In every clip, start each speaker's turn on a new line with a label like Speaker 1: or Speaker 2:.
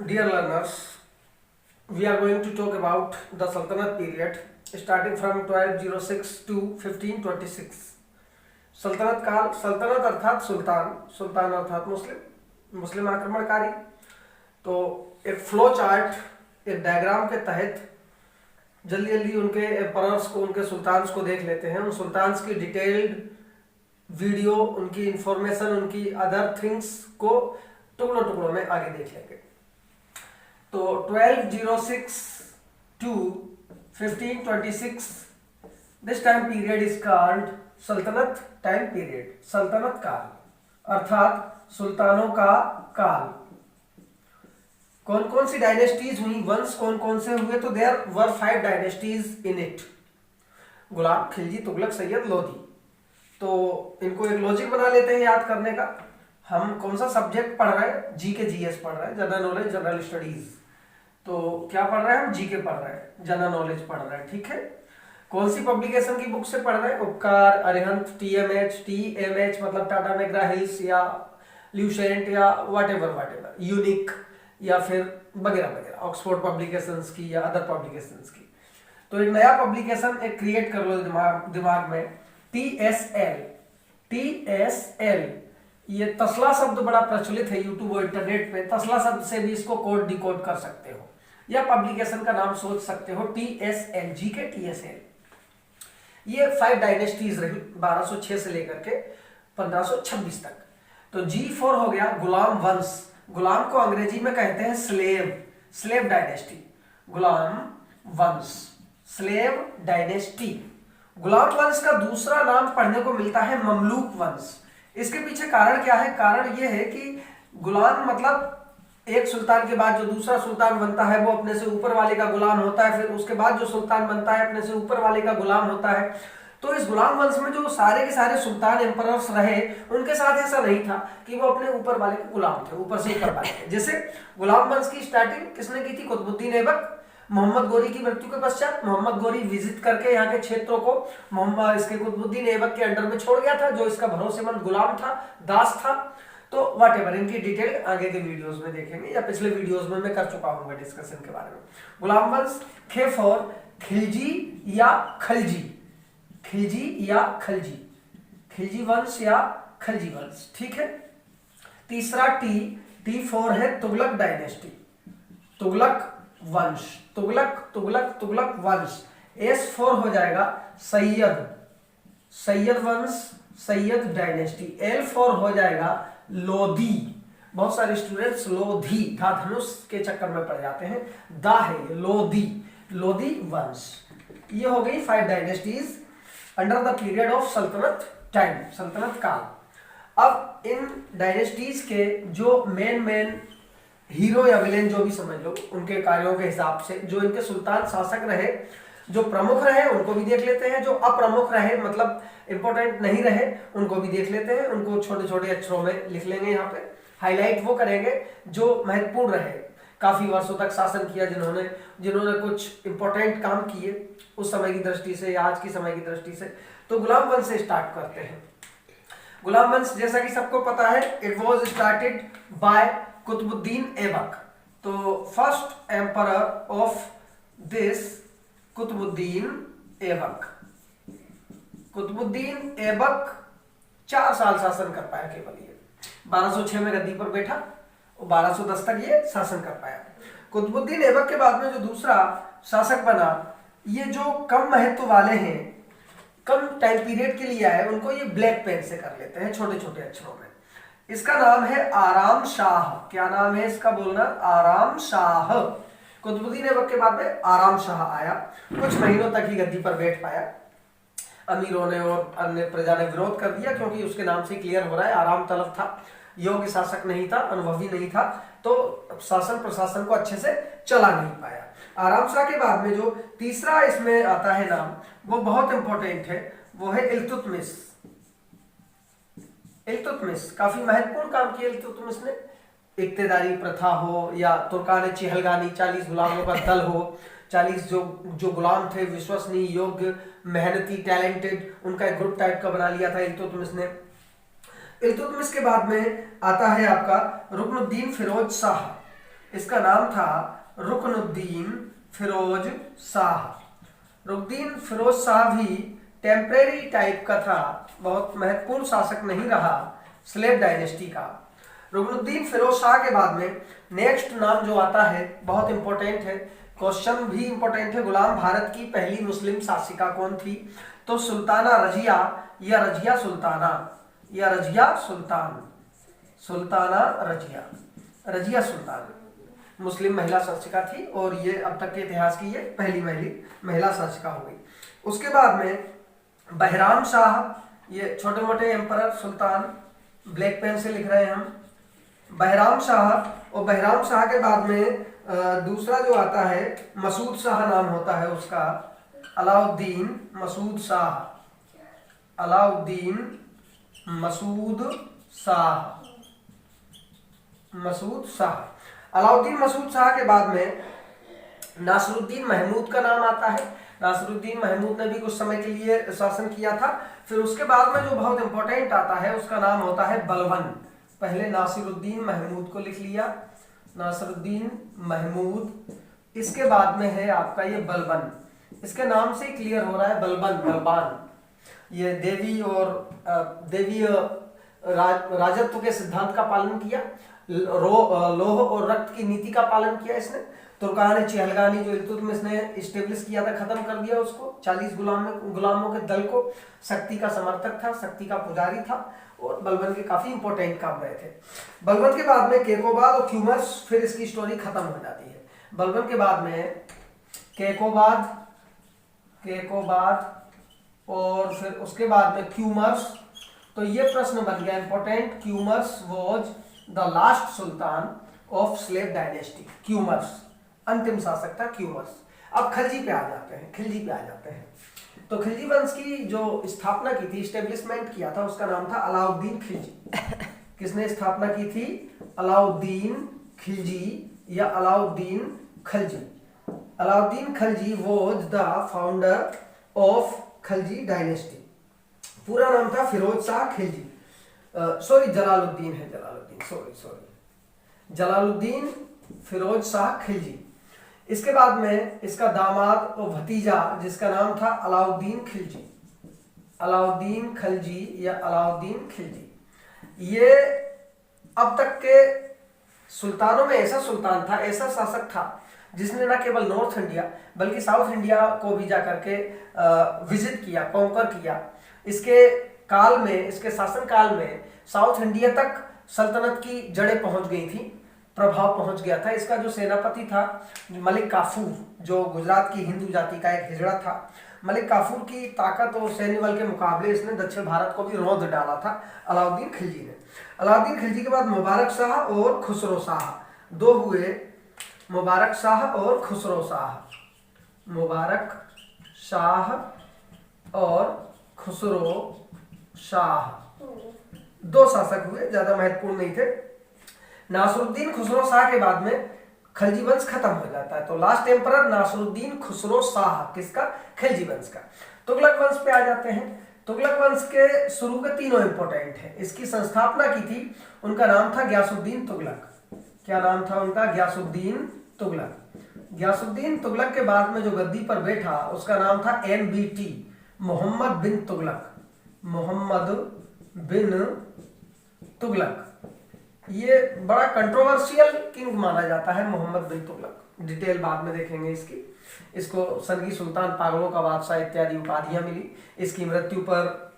Speaker 1: Dear learners, we are going to talk about the Sultanate period starting from 1206 to 1526. सल्तनत काल, सल्तनत अर्थात सुल्तान, सुल्तान अर्थात मुस्लिम, मुस्लिम आक्रमणकारी। तो एक फ्लो चार्ट, एक डायग्राम के तहत जल्दी जल्दी उनके एम्परर्स को, उनके सुल्तान्स को देख लेते हैं। उन सुल्तान्स की डिटेल्ड वीडियो, उनकी इंफॉर्मेशन, उनकी अदर थिंग्स को टुकड़ों टुकड़ों में आगे देख लेंगे। तो 1206 to 1526 this time period is called सल्तनत टाइम पीरियड, सल्तनत काल अर्थात सुल्तानों का काल। कौन कौन सी डायनेस्टीज हुई, वंश कौन कौन से हुए? तो there were 5 dynasties in it, Gulab, Khilji, Tughlaq, Sayyid, Lodhi. तो इनको एक लॉजिक बना लेते हैं याद करने का। हम कौन सा सब्जेक्ट पढ़ रहे हैं? जी के जीएस पढ़ रहे हैं, जनरल नॉलेज, जनरल स्टडीज। तो क्या पढ़ रहे हैं हम? जी के पढ़ रहे हैं, जनरल नॉलेज पढ़ रहे हैं, ठीक है। कौन सी पब्लिकेशन की बुक से पढ़ रहे हैं? उपकार, अरिहंत, टीएमएच मतलब टाटा मैकग्रा हिल्स या ल्यूसेंट या व्हाटएवर, यूनिक या फिर वगैरह वगैरह, ऑक्सफोर्ड पब्लिकेशंस की या अदर पब्लिकेशंस की। तो एक नया पब्लिकेशन एक क्रिएट कर लो दिमाग में, टीएसएल। ये तसला शब्द बड़ा प्रचलित है यूट्यूब और इंटरनेट पे। तसला शब्द से भी इसको कोड डिकोड कर सकते हो या पब्लिकेशन का नाम सोच सकते हो, टीएसएल, जी के टीएसएल। ये 5 डायनेस्टीज रही 1206 से लेकर के 1526 तक। तो G4 हो गया गुलाम वंश। गुलाम को अंग्रेजी में कहते हैं स्लेव, स्लेव डायनेस्टी, गुलाम वंश, स्लेव डायनेस्टी। गुलाम वंश का दूसरा नाम पढ़ने को मिलता है ममलूक वंश। इसके पीछे कारण क्या है? कारण यह है कि गुलाम मतलब एक सुल्तान के बाद जो दूसरा सुल्तान बनता है वो अपने से ऊपर वाले का गुलाम होता है, फिर उसके बाद जो सुल्तान बनता है अपने से ऊपर वाले का गुलाम होता है। तो इस गुलाम वंश में जो सारे के सारे सुल्तान एम्परर्स रहे, उनके साथ ऐसा नहीं था कि वो अपने ऊपर वाले के गुलाम थे, ऊपर से ऊपर वाले थे। जैसे गुलाम वंश की स्टार्टिंग किसने की थी? कुतुबुद्दीन ऐबक। मोहम्मद गोरी की मृत्यु के पश्चात मोहम्मद गोरी विजिट करके यहाँ के क्षेत्रों को मोहम्मद इसके कुतुबुद्दीन ऐबक के अंडर में छोड़ गया था, जो इसका भरोसेमंद गुलाम था, दास था। तो व्हाटएवर, इनकी डिटेल आगे के वीडियोस में देखेंगे या पिछले वीडियोस में मैं कर चुका हूँ डिस्कशन के बारे में। गुलाम वंश, खे फॉर खिलजी या खलजी, खिलजी या खलजी, खिलजी वंश या खलजी वंश, ठीक है। तीसरा टी फॉर है तुगलक डायनेस्टी, तुगलक वंश, तुगलक वंश। S4 हो जाएगा सैयद, सैयद वंश, सैयद डायनेस्टी। L4 हो जाएगा लोधी। बहुत सारे स्टूडेंट्स लोधी, धा धनुष के चक्कर में पड़ जाते हैं, दा है ये, लोधी, लोधी वंश। ये हो गई 5 dynasties under the period of सल्तनत टाइम, सल्तनत काल। अब इन डायनेस्टीज के जो मेन हीरो या विलेन, जो भी समझ लो, उनके कार्यों के हिसाब से जो इनके सुल्तान शासक रहे, जो प्रमुख रहे उनको भी देख लेते हैं, जो अप्रमुख रहे मतलब इंपॉर्टेंट नहीं रहे उनको भी देख लेते हैं। उनको छोटे छोटे अक्षरों में लिख लेंगे, यहाँ पे हाईलाइट वो करेंगे जो महत्वपूर्ण रहे, काफी वर्षों तक शासन किया जिन्होंने कुछ इंपॉर्टेंट काम किए उस समय की दृष्टि से या आज की समय की दृष्टि से। तो गुलाम वंश से स्टार्ट करते हैं। गुलाम वंश जैसा कि सबको पता है, it was started by Qutubuddin Aibak. तो first emperor of this Qutubuddin Aibak. Qutubuddin Aibak 4 साल शासन कर पाया केवल। ये 1206 में गद्दी पर बैठा और 1210 तक ये शासन कर पाया। कुतुबुद्दीन ऐबक के बाद में जो दूसरा शासक बना, ये जो कम महत्व वाले हैं, कम टाइम पीरियड के लिए आए, उनको ये ब्लैक पेन से कर लेते हैं, छोटे छोटे अक्षरों में। इसका नाम है आराम शाह। क्या नाम है इसका? बोलना, आराम शाह। कुतुबुद्दीन ऐबक के बाद में आराम शाह आया, कुछ महीनों तक ही गद्दी पर बैठ पाया। अमीरों ने और अन्य प्रजा ने विरोध कर दिया, क्योंकि उसके नाम से क्लियर हो रहा है आराम तलब था, योग्य शासक नहीं था, अनुभवी नहीं था, तो शासन प्रशासन को अच्छे से चला नहीं पाया। आराम शाह के बाद में जो तीसरा इसमें आता है नाम, वो बहुत इंपॉर्टेंट है, वो है इल्तुतमिश। इल्तुतमिश काफी महत्वपूर्ण काम किया इल्तुतमिश ने। इक्तेदारी प्रथा हो या तुर्कान चिहलगानी, 40 गुलामों का दल हो, 40 जो गुलाम थे विश्वसनीय, योग्य, मेहनती, टैलेंटेड, उनका एक ग्रुप टाइप का बना लिया था इल्तुतमिश ने। इल्तुतमिश के बाद में आता है आपका रुकनुद्दीन फिरोज शाह। इसका नाम था रुकनुद्दीन फिरोज शाह। रुकनुद्दीन फिरोज शाह भी टेम्परेरी टाइप का था, बहुत महत्वपूर्ण शासक नहीं रहा स्लेव डायनेस्टी का। रुकनुद्दीन फिरोज शाह के बाद में नेक्स्ट नाम जो आता है बहुत इंपॉर्टेंट है, क्वेश्चन भी इंपॉर्टेंट है। गुलाम भारत की पहली मुस्लिम शासिका कौन थी? तो सुल्ताना रजिया या रजिया सुल्ताना या रजिया सुल्तान, सुल्ताना रजिया, रजिया सुल्तान मुस्लिम महिला शासिका थी और ये अब तक के इतिहास की ये पहली महिला शासिका हो गई। उसके बाद में बहराम शाह, ये छोटे मोटे एम्परर सुल्तान, ब्लैक पेन से लिख रहे हैं हम, बहराम शाह। और बहराम शाह के बाद में दूसरा जो आता है मसूद शाह नाम होता है उसका, अलाउद्दीन मसूद शाह, अलाउद्दीन मसूद शाह, मसूद शाह। अलाउद्दीन मसूद शाह के बाद में नासरुद्दीन महमूद का नाम आता है। नासरुद्दीन महमूद ने भी कुछ समय के लिए शासन किया था। फिर उसके बाद में जो बहुत इंपॉर्टेंट आता है उसका नाम होता है बलबन। पहले नासिरुद्दीन महमूद को लिख लिया, नासिरुद्दीन महमूद। इसके बाद में है आपका ये बलबन, इसके नाम से क्लियर हो रहा है बलबन, बलबान। ये देवी और देवी राजत्व के सिद्धांत का पालन किया, लोह और रक्त की नीति का पालन किया इसने। तुर्कान चहलगानी जो इल्तुतमिश ने इस्टेब्लिश किया था, खत्म कर दिया उसको। 40 गुलामों के दल को, शक्ति का समर्थक था, शक्ति का पुजारी था और बलबन के काफी इंपॉर्टेंट काम रहे थे। बलबन के बाद में केकोबाद और क्यूमर्स, फिर इसकी स्टोरी खत्म हो जाती है। बलबन के बाद में केकोबाद, केकोबाद और फिर उसके बाद में क्यूमर्स। तो ये प्रश्न बन गया important, Kayumars was the last Sultan of slave dynasty. Kayumars अंतिम शासक था क्यूमर्स। अब खिलजी पे आ जाते हैं, खिलजी पे आ जाते हैं। तो खिलजी वंश की जो स्थापना की थी, स्टेब्लिशमेंट किया था, उसका नाम था अलाउद्दीन खिलजी। किसने स्थापना की थी? अलाउद्दीन खिलजी या Alauddin Khilji. Alauddin Khilji was the founder of Khilji dynasty. पूरा नाम था फिरोज शाह खिलजी, सॉरी जलालुद्दीन है, जलालुद्दीन, सॉरी जलालुद्दीन फिरोज शाह खिलजी। इसके बाद में इसका दामाद और भतीजा जिसका नाम था अलाउद्दीन खिलजी, अलाउद्दीन खिलजी या अलाउद्दीन खिलजी। ये अब तक के सुल्तानों में ऐसा सुल्तान था, ऐसा शासक था जिसने न केवल नॉर्थ इंडिया बल्कि साउथ इंडिया को भी जाकर के विजिट किया, कॉन्कर किया। इसके काल में, इसके शासन काल में साउथ इंडिया तक सल्तनत की जड़ें पहुंच गई थी, प्रभाव पहुंच गया था। इसका जो सेनापति था मलिक काफूर, जो गुजरात की हिंदू जाति का एक हिजड़ा था, मलिक काफूर की ताकत और सैन्य बल के मुकाबले इसने दक्षिण भारत को भी रौंद डाला था अलाउद्दीन खिलजी ने। अलाउद्दीन खिलजी के बाद मुबारक शाह और खुसरो शाह, दो हुए, मुबारक शाह और खुसरो शाह, मुबारक शाह और खुसरो शाह, दो शासक हुए, ज्यादा महत्वपूर्ण नहीं थे। नासरुद्दीन खुसरो शाह के बाद में खिलजी वंश खत्म हो जाता है। तो लास्ट एम्परर नासरुद्दीन खुसरो शाह, किसका? खिलजी वंश का। तुगलक वंश पे आ जाते हैं। तुगलक वंश के शुरू के तीनों इंपॉर्टेंट है। इसकी संस्थापना की थी, उनका नाम था ग्यासुद्दीन तुगलक। क्या नाम था उनका? ग्यासुद्दीन तुगलक। ग्यासुद्दीन तुगलक के बाद में जो गद्दी पर बैठा उसका नाम था MBT, मोहम्मद बिन तुगलक, मोहम्मद बिन तुगलक। ये बड़ा कंट्रोवर्शियल किंग माना जाता है मोहम्मद बिन तुगलक, डिटेल बाद में देखेंगे इसकी। इसको सनगी सुल्तान, पागलों का बादशाह इत्यादि उपाधियां मिली। इसकी मृत्यु पर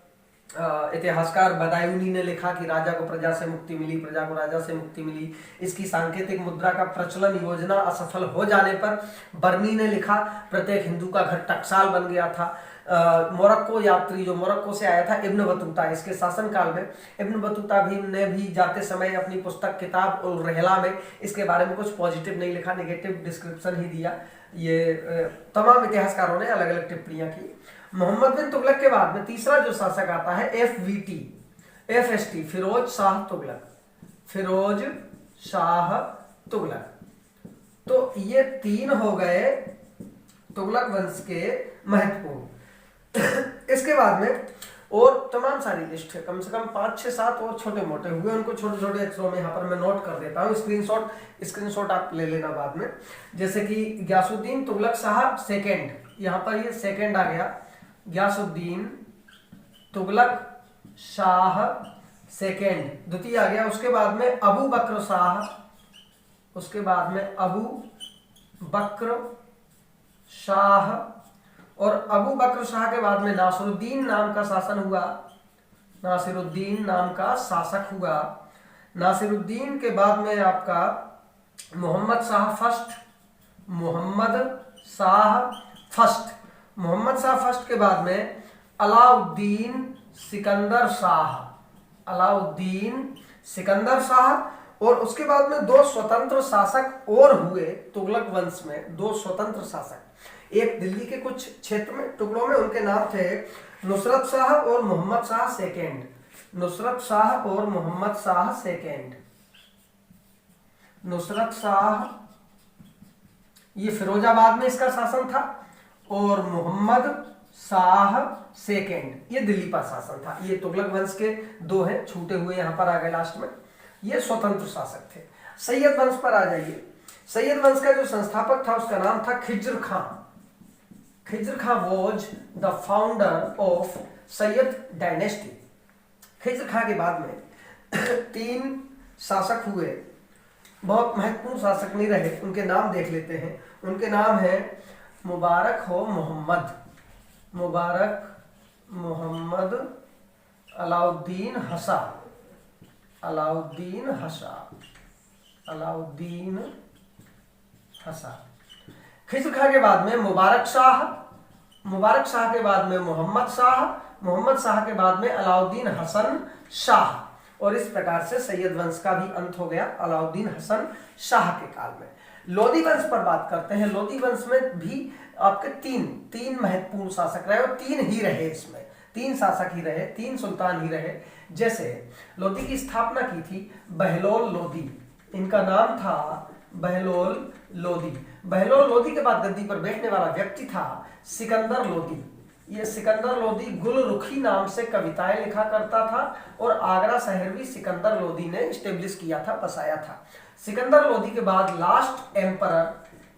Speaker 1: इतिहासकार बदायूनी ने लिखा कि राजा को प्रजा से मुक्ति मिली, प्रजा को राजा से मुक्ति मिली। इसकी सांकेतिक मुद्रा का प्रचलन योजना असफल हो जाने पर बर्नी ने लिखा प्रत्येक हिंदू का घर टकसाल बन गया था। मोरक्को यात्री जो मोरक्को से आया था इब्न बतूता, इसके शासनकाल में इब्न बतूता भी ने भी जाते समय अपनी पुस्तक किताब उल रहला में इसके बारे में कुछ पॉजिटिव नहीं लिखा, नेगेटिव डिस्क्रिप्शन ही दिया। ये तमाम इतिहासकारों ने अलग अलग टिप्पणियां की। मोहम्मद बिन तुगलक के बाद में तीसरा जो शासक आता है FST, फिरोज शाह तुगलक, फिरोज शाह तुगलक। तो ये तीन हो गए तुगलक वंश के महत्वपूर्ण। इसके बाद में और तमाम सारी लिस्ट है, कम से कम 5 6 7 और छोटे मोटे हुए, उनको छोटे छोटे अक्षरों में यहाँ पर मैं नोट कर देता हूँ। स्क्रीनशॉट आप ले लेना बाद में। जैसे कि गयासुद्दीन तुगलक शाह सेकेंड, यहाँ पर ये सेकेंड आ गया, गयासुद्दीन तुगलक शाह सेकेंड द्वितीय आ गया। उसके बाद में अबू बकर शाह, उसके बाद में अबू बकर शाह, और अबू बकर शाह के बाद में नासिरुद्दीन नाम का शासन हुआ, नासिरुद्दीन नाम का शासक हुआ। नासिरुद्दीन के बाद में आपका Mohammad Shah first, Mohammad Shah first, Mohammad Shah first के बाद में अलाउद्दीन सिकंदर शाह, अलाउद्दीन सिकंदर शाह। और उसके बाद में 2 स्वतंत्र शासक और हुए तुगलक वंश में, 2 स्वतंत्र शासक, एक दिल्ली के कुछ क्षेत्र में टुकड़ों में, उनके नाम थे नुसरत शाह और मोहम्मद शाह सेकेंड, नुसरत शाह और मोहम्मद शाह सेकेंड। नुसरत शाह ये फिरोजाबाद में इसका शासन था, और मोहम्मद शाह सेकेंड ये दिल्ली पर शासन था। ये तुगलक वंश के 2 हैं, छूटे हुए यहां पर आ गए लास्ट में, ये स्वतंत्र शासक थे। सैयद वंश पर आ जाइए। सैयद वंश का जो संस्थापक था उसका नाम था Khizr Khan. Khizr Khan was the founder of Sayyid dynasty. Khizr Khan के बाद में 3 शासक हुए, बहुत महत्वपूर्ण शासक नहीं रहे, उनके नाम देख लेते हैं। उनके नाम है मुबारक हो मोहम्मद, मुबारक मोहम्मद, अलाउद्दीन हसा, अलाउद्दीन हसा, अलाउद्दीन हसा। खिज्र खां के बाद में मुबारक शाह, मुबारक शाह के बाद में मोहम्मद शाह, मोहम्मद शाह के बाद में अलाउद्दीन हसन शाह। और इस प्रकार से सैयद वंश का भी अंत हो गया अलाउद्दीन हसन शाह के काल में। लोधी वंश पर बात करते हैं। लोधी वंश में भी आपके तीन महत्वपूर्ण शासक रहे, और 3 ही रहे, इसमें 3 शासक ही रहे, 3 सुल्तान ही रहे। जैसे लोधी की स्थापना की थी बहलोल लोधी, इनका नाम था बहलोल लोधी। बहलोल लोधी के बाद गद्दी पर बैठने वाला व्यक्ति था सिकंदर लोधी। ये सिकंदर लोधी गुलरुखी नाम से कविताएं लिखा करता था, और आगरा शहर भी सिकंदर लोधी ने स्टेब्लिश किया था, बसाया था। सिकंदर लोधी के बाद last emperor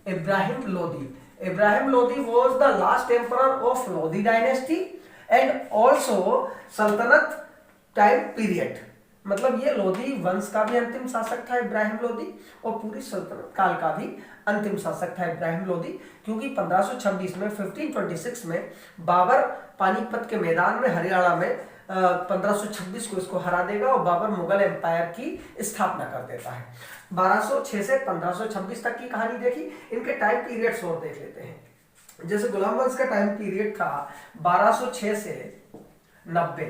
Speaker 1: Ibrahim Lodhi. Ibrahim Lodhi was the last emperor of Lodhi dynasty and also सल्तनत टाइम पीरियड। मतलब ये लोधी वंश का भी अंतिम शासक था इब्राहिम लोधी, और पूरी सल्तनत काल का भी अंतिम शासक था इब्राहिम लोधी, क्योंकि 1526 में 1526 में बाबर पानीपत के मैदान में हरियाणा में 1526 को इसको हरा देगा, और बाबर मुगल एम्पायर की स्थापना कर देता है। 1206 से 1526 तक की कहानी देखी। इनके टाइम पीरियड्स और देख लेते हैं। जैसे गुलाम वंश का टाइम पीरियड था 1206 से 90,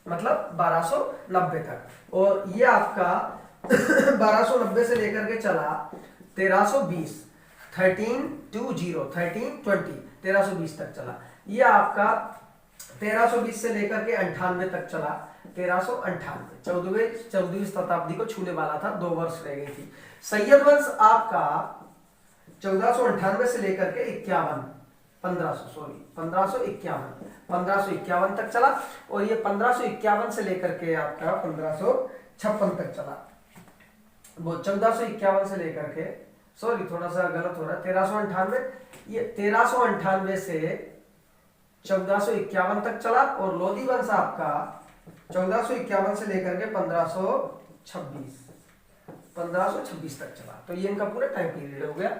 Speaker 1: मतलब 1290 तक, और ये आपका 1290 से लेकर के चला 1320, 1320 तक चला। ये आपका 1320 से लेकर के 98 तक चला, 1398, 14वीं शताब्दी को छूने वाला था, 2 वर्ष रह गई थी। सैयद वंश आपका 1498 से लेकर के 1551 तक चला, और ये 1551 से लेकर के आपका 1556 तक चला। वो 1451 से लेकर के, सॉरी थोड़ा सा गलत हो रहा है, 1398, ये 1398 से 1451 तक चला, और लोधी वंश आपका 1451 से लेकर के 1526 तक चला। तो ये इनका पूरा टाइम पीरियड हो गया।